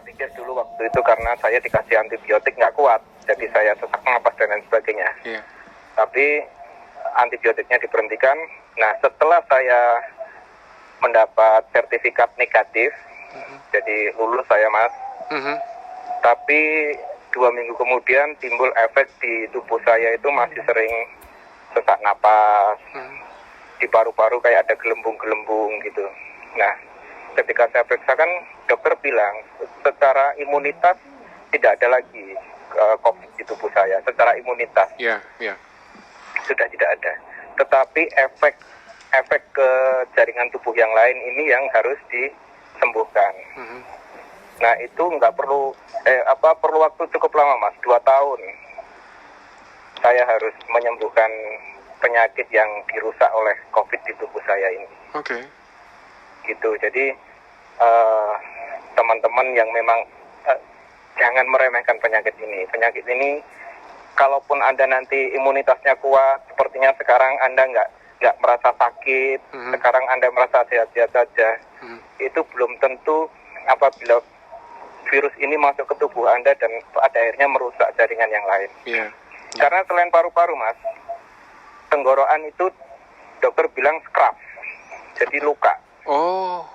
pikir dulu waktu itu karena saya dikasih antibiotik nggak kuat, jadi saya sesak napas dan lain sebagainya. Iya. Tapi antibiotiknya diberhentikan. Nah, setelah saya mendapat sertifikat negatif, jadi lulus saya, Mas. Tapi 2 minggu kemudian timbul efek di tubuh saya itu masih sering sesak napas, di paru-paru kayak ada gelembung-gelembung gitu. Nah, ketika saya periksa kan dokter bilang secara imunitas tidak ada lagi COVID di tubuh saya, secara imunitas. Iya. Sudah tidak ada. Tetapi efek ke jaringan tubuh yang lain ini yang harus disembuhkan. Nah, itu nggak perlu perlu waktu cukup lama, Mas, 2 tahun. Saya harus menyembuhkan penyakit yang dirusak oleh COVID di tubuh saya ini. Oke. Gitu. Jadi teman-teman yang memang jangan meremehkan penyakit ini. Penyakit ini kalaupun Anda nanti imunitasnya kuat, sepertinya sekarang Anda nggak merasa sakit, sekarang Anda merasa sehat-sehat saja, itu belum tentu apabila virus ini masuk ke tubuh Anda dan pada akhirnya merusak jaringan yang lain. Iya. Karena selain paru-paru, Mas, tenggorokan itu dokter bilang scrap, jadi luka. Oh.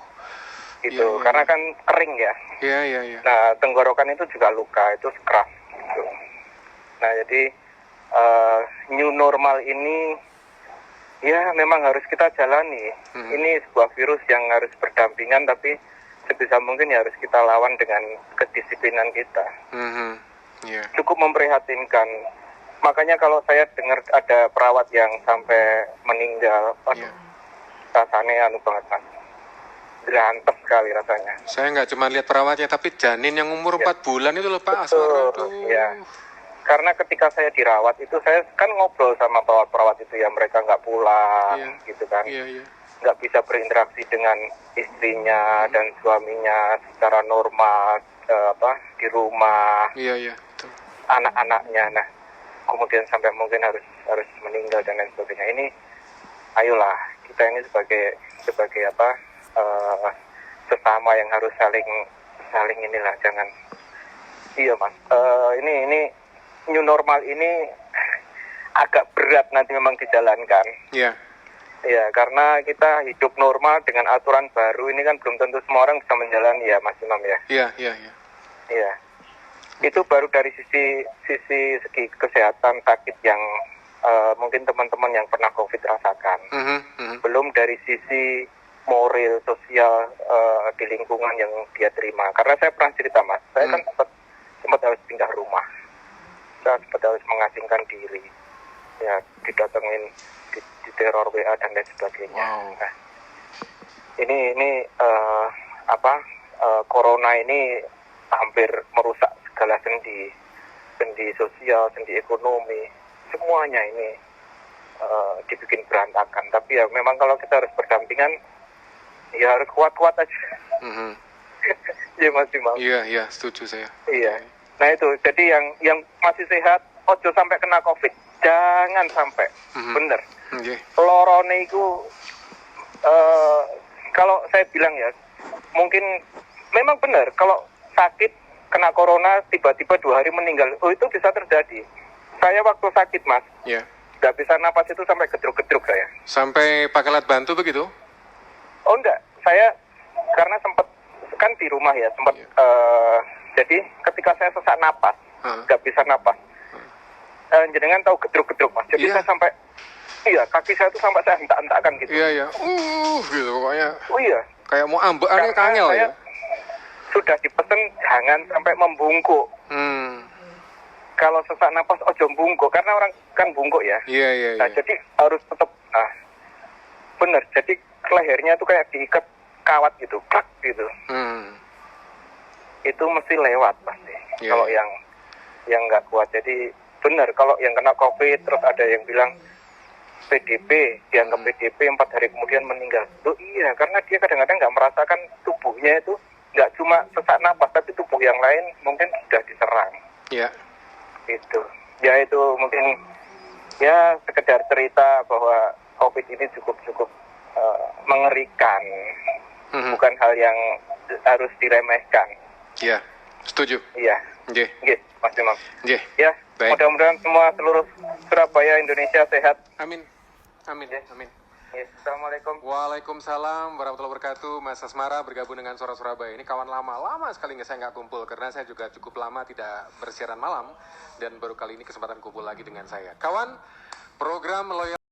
Gitu, Iya. karena kan kering ya. Iya. Nah, tenggorokan itu juga luka, itu scrap. Gitu. Nah, jadi new normal ini ya memang harus kita jalani. Ini sebuah virus yang harus berdampingan, tapi sebisa mungkin ya harus kita lawan dengan kedisiplinan kita. Iya. Cukup memprihatinkan. Makanya kalau saya dengar ada perawat yang sampai meninggal, rasanya anu banget, Mas. Berantes sekali rasanya. Saya nggak cuma lihat perawatnya, tapi janin yang umur 4 bulan itu loh, Pak. Betul, ya. Karena ketika saya dirawat itu saya kan ngobrol sama perawat-perawat itu ya, mereka nggak pulang, gitu kan. Iya. Nggak bisa berinteraksi dengan istrinya dan suaminya secara normal, di rumah. Iya. Betul. Anak-anaknya. Nah, kemudian sampai mungkin harus meninggal dan lain sebagainya. Ini, ayolah kita ini sebagai sesama yang harus saling inilah, jangan. Iya, Mas. Ini new normal ini agak berat nanti memang dijalankan. Iya. Ya, karena kita hidup normal dengan aturan baru ini kan belum tentu semua orang bisa menjalani ya, Mas Imam ya. Iya. Iya. Itu baru dari sisi segi kesehatan sakit yang mungkin teman-teman yang pernah COVID rasakan. Belum dari sisi moral, sosial di lingkungan yang dia terima. Karena saya pernah cerita, Mas, saya kan sempat harus pindah rumah. Saya sempat harus mengasingkan diri. Ya, didatengin di teror WA dan lain sebagainya. Wow. Nah, ini corona ini hampir merusak segala sendi sosial, sendi ekonomi, semuanya ini dibikin berantakan. Tapi ya memang kalau kita harus berdampingan, ya harus kuat-kuat aja. Iya, Mas Imam. Iya, setuju saya. Iya. Nah itu, jadi yang masih sehat, ojo sampai kena COVID, jangan sampai, bener. Lorone itu, kalau saya bilang ya, mungkin memang benar, kalau sakit, kena corona, tiba-tiba 2 hari meninggal, itu bisa terjadi. Saya waktu sakit, Mas, nggak bisa napas itu sampai gedruk-gedruk saya. Sampai pakai alat bantu begitu? Oh enggak, saya karena sempat, kan di rumah ya, sempat, jadi ketika saya sesak napas, nggak bisa napas, jenengan tahu gedruk-gedruk, Mas, jadi saya sampai, kaki saya tuh sampai saya hentak-hentakan gitu. Iya, gitu pokoknya. Oh iya. Kayak mau ambekan kangel ya. Sudah dipesen jangan sampai membungkuk. Kalau sesak napas ojo bungkuk, karena orang kan bungkuk ya. Iya. Nah, jadi harus tetap, bener, jadi lehernya tuh kayak diikat kawat gitu, klak gitu. Itu mesti lewat pasti. Kalau yang nggak kuat, jadi bener kalau yang kena COVID terus ada yang bilang PDP, dianggap PDP 4 hari kemudian meninggal. Loh iya, karena dia kadang-kadang nggak merasakan tubuhnya itu nggak cuma sesak napas, tapi tubuh yang lain mungkin sudah diserang. Iya. Itu. Ya itu mungkin ya sekedar cerita bahwa COVID ini cukup mengerikan. Bukan hal yang harus diremehkan. Iya. Setuju. Iya. Nggih. Nggih, Mas Imam. Nggih. Ya, Baik. mudah-mudahan semua seluruh Surabaya Indonesia sehat. Amin. Amin. Nggih. Amin. Nggih, Assalamualaikum. Waalaikumsalam warahmatullahi wabarakatuh. Mas Asmara bergabung dengan Suara Surabaya. Ini kawan lama sekali saya nggak kumpul karena saya juga cukup lama tidak bersiaran malam dan baru kali ini kesempatan kumpul lagi dengan saya. Kawan, program loyal